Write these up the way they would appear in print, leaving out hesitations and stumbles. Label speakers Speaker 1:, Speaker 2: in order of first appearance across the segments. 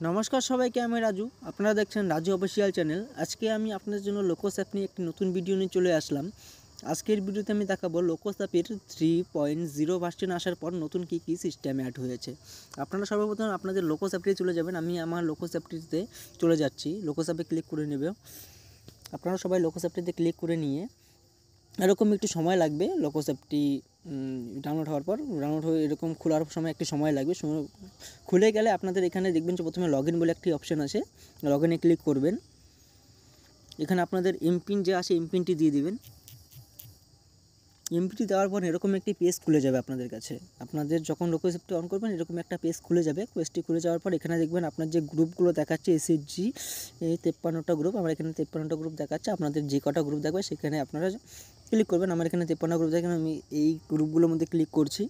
Speaker 1: নমস্কার সবাইকে, আমি রাজু। আপনারা দেখছেন রাজু অফিসিয়াল চ্যানেল। আজকে আমি আপনাদের জন্য লোকস অ্যাপ নিয়ে একটি নতুন ভিডিও নিয়ে চলে আসলাম। আজকের ভিডিওতে আমি দেখাবো লোকস অ্যাপের 3.0 ভার্সন আসার পর নতুন কী কী সিস্টেম অ্যাড হয়েছে। আপনারা সর্বপ্রথম আপনাদের লোকস অ্যাপটি চলে যাবেন। আমি আমার লোকস অ্যাপটিতে চলে যাচ্ছি। লোকস অ্যাপে ক্লিক করে নেবে। আপনারা সবাই লোকস অ্যাপটিতে ক্লিক করে নিয়ে এরকম একটু সময় লাগবে। লোকস অ্যাপটি ডাউনলোড হওয়ার পর হয়ে এরকম খোলার সময় একটু সময় লাগবে। খুলে গেলে আপনাদের এখানে দেখবেন যে প্রথমে লগ ইন বলে একটি অপশান আছে। লগ ইনে ক্লিক করবেন। এখানে আপনাদের এমপিন যে আসে এমপিনটি দিয়ে দিবেন। এমপিটি দেওয়ার পর এরকম একটি পেজ খুলে যাবে আপনাদের কাছে। আপনাদের যখন লোকস অ্যাপটি অন করবেন এরকম একটা পেজ খুলে যাবে। পেজটি খুলে যাওয়ার পর এখানে দেখবেন আপনার যে গ্রুপগুলো দেখাচ্ছে এসএসজি 53টা গ্রুপ। আমার এখানে 53টা গ্রুপ দেখাচ্ছে। আপনাদের যে কটা গ্রুপ দেখবে সেখানে আপনারা ক্লিক করবেন। আমার এখানে 53 গ্রুপ দেখেন, আমি এই গ্রুপগুলোর মধ্যে ক্লিক করছি।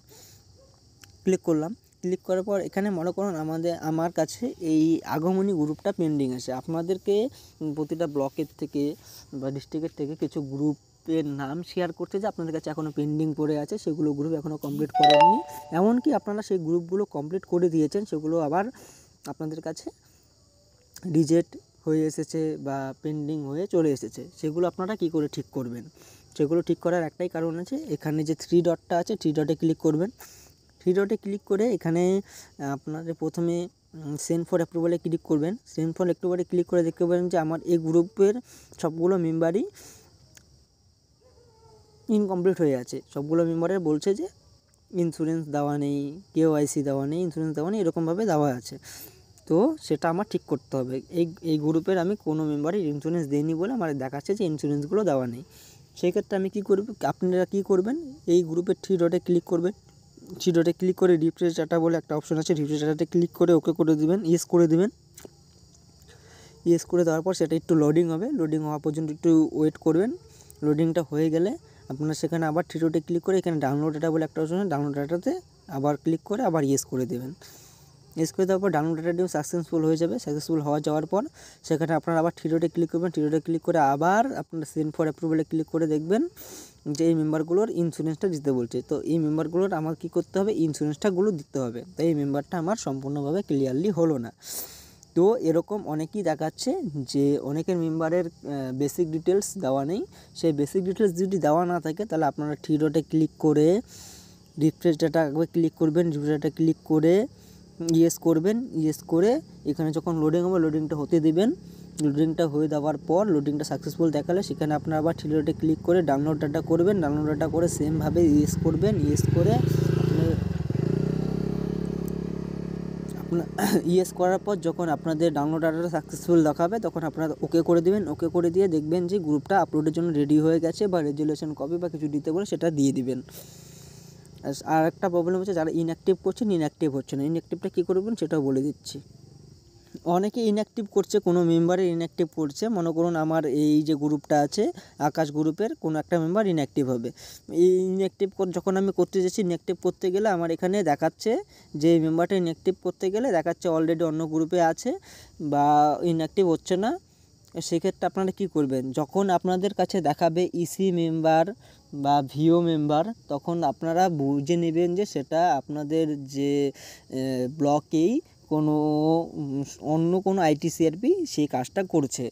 Speaker 1: ক্লিক করলাম। ক্লিক করার পর এখানে মনে করুন আমার কাছে এই আগমনী গ্রুপটা পেন্ডিং আছে। আপনাদেরকে প্রতিটা ব্লকের থেকে বা ডিস্ট্রিক্টের থেকে কিছু গ্রুপের নাম শেয়ার করতে, যে আপনাদের কাছে এখনও পেন্ডিং পড়ে আছে, সেগুলো গ্রুপ এখনও কমপ্লিট করেননি। এমনকি আপনারা সেই গ্রুপগুলো কমপ্লিট করে দিয়েছেন, সেগুলো আবার আপনাদের কাছে রিজেক্ট হয়ে এসেছে বা পেন্ডিং হয়ে চলে এসেছে। সেগুলো আপনারা কি করে ঠিক করবেন? সেগুলো ঠিক করার একটাই কারণ আছে। এখানে যে 3 ডটটা আছে, 3 ডটে ক্লিক করবেন। 3 ডটে ক্লিক করে এখানে আপনাদের প্রথমে সেন্ড ফর অ্যাপ্রুভালে ক্লিক করবেন। সেন্ড ফর অ্যাপ্রুভালে ক্লিক করে দেখতে পাবেন যে আমার এই গ্রুপের সবগুলো মেম্বারই ইনকমপ্লিট হয়ে আছে। সবগুলো মেম্বারের বলছে যে ইন্স্যুরেন্স দেওয়া নেই, কেওআইসি দেওয়া নেই, ইন্স্যুরেন্স দেওয়া নেই, এরকমভাবে দেওয়া আছে। তো সেটা আমার ঠিক করতে হবে। এই গ্রুপের আমি কোনো মেম্বারই ইন্স্যুরেন্স দিইনি বলে আমার দেখাচ্ছে যে ইন্স্যুরেন্সগুলো দেওয়া নেই। সেই ক্ষেত্রে আমি কী করব, আপনারা কী করবেন, এই গ্রুপের 3 ডটে ক্লিক করবেন। 3 ডটে ক্লিক করে রিফ্রেশ ডাটা বলে একটা অপশন আছে, রিফ্রেশ ডাটাতে ক্লিক করে ওকে করে দেবেন, ইয়েস করে দেবেন। ইয়েস করে দেওয়ার পর সেটা একটু লোডিং হবে। লোডিং হওয়া পর্যন্ত একটু ওয়েট করবেন। লোডিংটা হয়ে গেলে আপনারা সেখানে আবার 3 ডটে ক্লিক করে এখানে ডাউনলোড ডাটা বলে একটা অপশন আছে, ডাউনলোড ডাটাতে আবার ক্লিক করে আবার ইয়েস করে দেবেন। ইয়েস করে দেওয়ার পর ডাউনলোড ডাটাটিও সাকসেসফুল হয়ে যাবে। সাকসেসফুল যাওয়ার পর সেখানে আপনারা আবার 3 ডটে ক্লিক করবেন। 3 ডটে ক্লিক করে আবার আপনারা সেন্ড ফর অ্যাপ্রুভালে ক্লিক করে দেখবেন যে এই মেম্বারগুলোর ইন্স্যুরেন্সটা দিতে বলছে। তো এই মেম্বারগুলোর আমার কী করতে হবে, ইন্স্যুরেন্সটাগুলো দিতে হবে। তাই এই মেম্বারটা আমার সম্পূর্ণভাবে ক্লিয়ারলি হলো না। তো এরকম অনেকেই দেখাচ্ছে যে অনেকের মেম্বারের বেসিক ডিটেলস দেওয়া নেই। সেই বেসিক ডিটেলস যদি দেওয়া না থাকে তাহলে আপনারা 3 ডটে ক্লিক করে রিফ্রেশ ডাটা একবার ক্লিক করবেন। রিফ্রেশ ডাটা ক্লিক করে ইয়েস করবেন। ইয়েস করে এখানে যখন লোডিং হবে লোডিংটা হতে দিবেন। লোডিংটা হয়ে দেওয়ার পর লোডিংটা সাকসেসফুল দেখালে সেখানে আপনারা আবার 3 ডটে ক্লিক করে ডাউনলোড ডাটা করবেন। ডাউনলোড ডাটা করে সেমভাবে ইয়েস করবেন। ইয়েস করে আপনার ইয়েস করার পর যখন আপনাদের ডাউনলোড ডাটাটা সাকসেসফুল দেখাবে তখন আপনারা ওকে করে দেবেন। ওকে করে দিয়ে দেখবেন যে গ্রুপটা আপলোডের জন্য রেডি হয়ে গেছে, বা রেজুলেশন কপি বা কিছু দিতে বলে সেটা দিয়ে দিবেন। আর একটা প্রবলেম হচ্ছে, যারা ইনঅ্যাক্টিভ করছেন ইনঅ্যাক্টিভ হচ্ছে না। ইনঅ্যাক্টিভটা কী করবেন সেটাও বলে দিচ্ছি। অনেকে ইনঅ্যাক্টিভ করছে, কোনো মেম্বারের ইনঅ্যাক্টিভ করছে। মনে করুন আমার এই যে গ্রুপটা আছে আকাশ গ্রুপের কোনো একটা মেম্বার ইনঅ্যাক্টিভ হবে। এই ইনঅ্যাক্টিভ যখন আমি করতে যাচ্ছি, ইনঅ্যাক্টিভ করতে গেলে আমার এখানে দেখাচ্ছে যে এই মেম্বারটা ইনঅ্যাক্টিভ করতে গেলে দেখাচ্ছে অলরেডি অন্য গ্রুপে আছে বা ইনঅ্যাক্টিভ হচ্ছে না। সেক্ষেত্রে আপনারা কী করবেন, যখন আপনাদের কাছে দেখাবে ইসি মেম্বার বা ভিও মেম্বার, তখন আপনারা বুঝে নেবেন যে সেটা আপনাদের যে ব্লকেই অন্য কোনো আইটিসিআরপি সেই কাজটা করছে।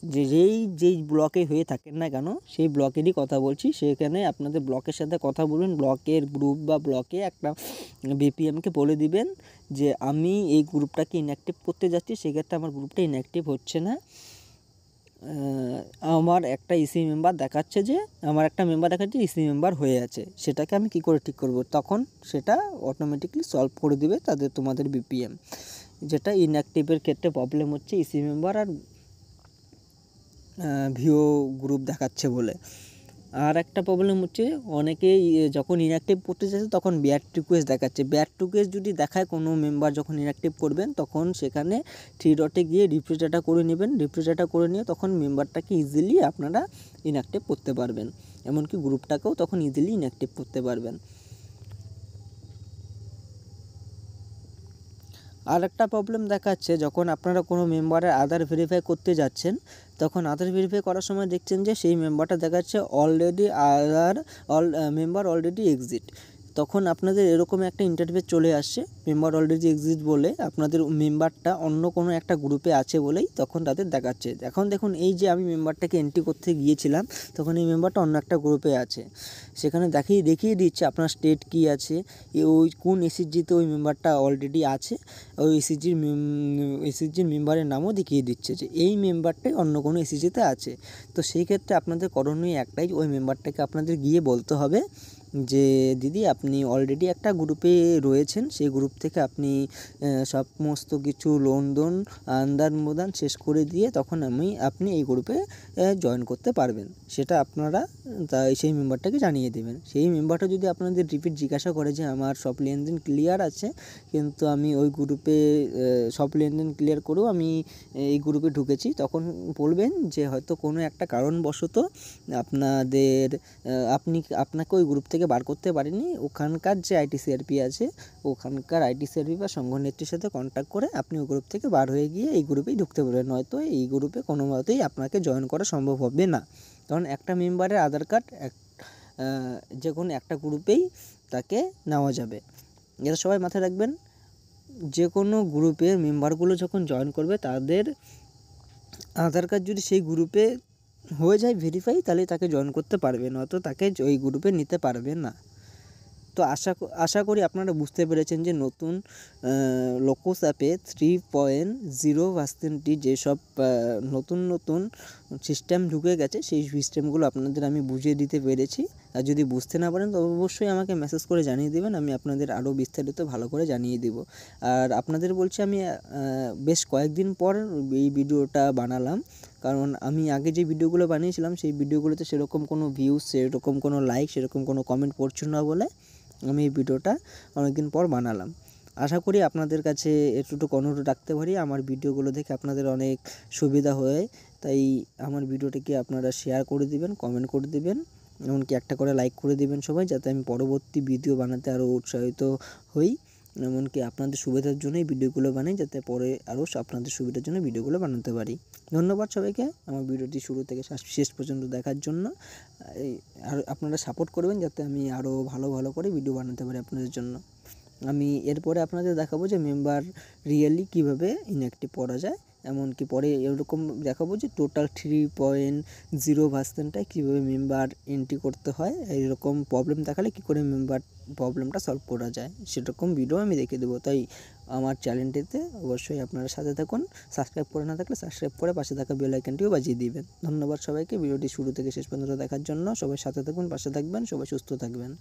Speaker 1: যেই ব্লকে হয়ে থাকেন না কেন, সেই ব্লকেরই কথা বলছি। সেখানে আপনাদের ব্লকের সাথে কথা বলবেন। ব্লকের গ্রুপ বা ব্লকে একটা বিপিএমকে বলে দিবেন যে আমি এই গ্রুপটাকে ইনঅ্যাক্টিভ করতে যাচ্ছি, সেক্ষেত্রে আমার গ্রুপটা ইনঅ্যাক্টিভ হচ্ছে না। আমার একটা ইসি মেম্বার দেখাচ্ছে যে ইসি মেম্বার হয়ে আছে, সেটাকে আমি কী করে ঠিক করব? তখন সেটা অটোমেটিকলি সলভ করে দিবে তোমাদের বিপিএম। যেটা ইনঅ্যাক্টিভের ক্ষেত্রে প্রবলেম হচ্ছে ইসি মেম্বার আর ভিও গ্রুপ দেখাচ্ছে বলে। আর একটা প্রবলেম হচ্ছে অনেকেই যখন ইনঅ্যাক্টিভ করতে চাইছে তখন ব্যাড রিকোয়েস্ট দেখাচ্ছে। ব্যাড রিকোয়েস্ট যদি দেখায় কোনো মেম্বার যখন ইনঅ্যাক্টিভ করবেন, তখন সেখানে 3 ডটে গিয়ে রিফ্রেশ ডাটা করে নেবেন। রিফ্রেশ ডাটা করে নিয়ে তখন মেম্বারটাকে ইজিলি আপনারা ইনঅ্যাক্টিভ করতে পারবেন। এমনকি গ্রুপটাকেও তখন ইজিলি ইনঅ্যাক্টিভ করতে পারবেন। আর একটা প্রবলেম দেখাচ্ছে, যখন আপনারা কোনো মেম্বারের আধার ভেরিফাই করতে যাচ্ছেন, তখন আধার ভেরিফাই করার সময় দেখছেন যে সেই মেম্বারটা দেখাচ্ছে মেম্বার অলরেডি এক্সিট। তখন আপনাদের এরকম একটা ইন্টারফেস চলে আসছে, মেম্বার অলরেডি এক্সিস্ট বলে, আপনাদের মেম্বারটা অন্য কোনো একটা গ্রুপে আছে বলেই তখন তাদের দেখাচ্ছে। এখন দেখুন এই যে আমি মেম্বারটাকে এন্ট্রি করতে গিয়েছিলাম, তখন এই মেম্বারটা অন্য একটা গ্রুপে আছে, সেখানে দেখিয়ে দিচ্ছে আপনার স্টেট কী আছে, ওই কোন এসএসজিতে ওই মেম্বারটা অলরেডি আছে, ওই এসএসজির মেম্বারের নামও দেখিয়ে দিচ্ছে যে এই মেম্বারটাই অন্য কোনো এসএসজিতে আছে। তো সেই ক্ষেত্রে আপনাদের করণীয় একটাই, ওই মেম্বারটাকে আপনাদের গিয়ে বলতে হবে যে দিদি আপনি অলরেডি একটা গ্রুপে রয়েছেন, সেই গ্রুপ থেকে আপনি সমস্ত কিছু লোন আন্দান প্রদান শেষ করে দিয়ে তখন আপনি এই গ্রুপে জয়েন করতে পারবেন, সেটা আপনারা সেই মেম্বারটাকে জানিয়ে দেবেন। সেই মেম্বারটা যদি আপনাদের রিপিট জিজ্ঞাসা করে যে আমার সব লেনদেন ক্লিয়ার আছে কিন্তু আমি ওই গ্রুপে সব লেনদেন ক্লিয়ার করেও আমি এই গ্রুপে ঢুকেছি, তখন বলবেন যে হয়তো কোনো একটা কারণবশত আপনাকে ওই গ্রুপ থেকে বার করতে পারেনি, ওখানকার যে আইটিসিআরপি আছে, ওখানকার আইটিসিআরপি বা সংঘ নেত্রীর সাথে কন্ট্যাক্ট করে আপনি ওই গ্রুপ থেকে বার হয়ে গিয়ে এই গ্রুপেই ঢুকতে পারবেন, নয়তো এই গ্রুপে কোনো মতেই আপনাকে জয়েন করা সম্ভব হবে না। কারণ একটা মেম্বারের আধার কার্ড যে কোনো একটা গ্রুপেই তাকে নেওয়া যাবে, এটা সবাই মাথায় রাখবেন। যে কোনো গ্রুপের মেম্বারগুলো যখন জয়েন করবে তাদের আধার কার্ড যদি সেই গ্রুপে হয়ে যায় ভেরিফাই, তাহলে তাকে জয়েন করতে পারবে, নয়তো তাকে ওই গ্রুপে নিতে পারবে না। তো আশা করি আপনারা বুঝতে পেরেছেন যে নতুন লোকোস অ্যাপে 3.0 ভার্সনটি যেসব নতুন সিস্টেম ঢুকে গেছে, সেই সিস্টেমগুলো আপনাদের আমি বুঝিয়ে দিতে পেরেছি। আর যদি বুঝতে না পারেন তো অবশ্যই আমাকে মেসেজ করে জানিয়ে দেবেন, আমি আপনাদের আরও বিস্তারিত ভালো করে জানিয়ে দেব। আর আপনাদের বলছি আমি বেশ কয়েকদিন পর এই ভিডিওটা বানালাম, কারণ আমি আগে যে ভিডিওগুলো বানিয়েছিলাম সেই ভিডিওগুলোতে সেরকম কোনো ভিউজ, সেরকম কোনো লাইক, সেরকম কোনো কমেন্ট পড়ছিল না বলে আমি এই ভিডিওটা অনেকদিন পর বানালাম। আশা করি আপনাদের কাছে এতটুকু অনুরোধ রাখতে পারি, আমার ভিডিওগুলো দেখে আপনাদের অনেক সুবিধা হয়, তাই আমার ভিডিওটিকে আপনারা শেয়ার করে দিবেন, কমেন্ট করে দিবেন, এমনকি একটা করে লাইক করে দিবেন সবাই, যাতে আমি পরবর্তী ভিডিও বানাতে আরও উৎসাহিত হই। এমনকি আপনাদের সুবিধার জন্যই ভিডিওগুলো বানাই, যাতে পরে আরও আপনাদের সুবিধার জন্য ভিডিওগুলো বানাতে পারি। ধন্যবাদ সবাইকে আমার ভিডিওটি শুরু থেকে শেষ পর্যন্ত দেখার জন্য। আর আপনারা সাপোর্ট করবেন যাতে আমি আরও ভালো করে ভিডিও বানাতে পারি আপনাদের জন্য। আমি এরপরে আপনাদের দেখাবো যে মেম্বার রিয়েলি কীভাবে ইনঅ্যাক্টিভ করা যায়, এমনকি পরে এরকম দেখাবো যে টোটাল 3.0 ভার্সনটায় কীভাবে মেম্বার এন্ট্রি করতে হয়, এইরকম প্রবলেম দেখালে কী করে মেম্বার প্রবলেমটা সলভ করা যায়, সেরকম ভিডিও আমি দেখিয়ে দেবো। তাই আমার চ্যানেলটিতে অবশ্যই আপনারা সাথে থাকুন, সাবস্ক্রাইব করে না থাকলে সাবস্ক্রাইব করে পাশে থাকা বেল আইকনটিও বাজিয়ে দিবেন। ধন্যবাদ সবাইকে ভিডিওটি শুরু থেকে শেষ পর্যন্ত দেখার জন্য। সবাই সাথে থাকুন, পাশে থাকবেন, সবাই সুস্থ থাকবেন।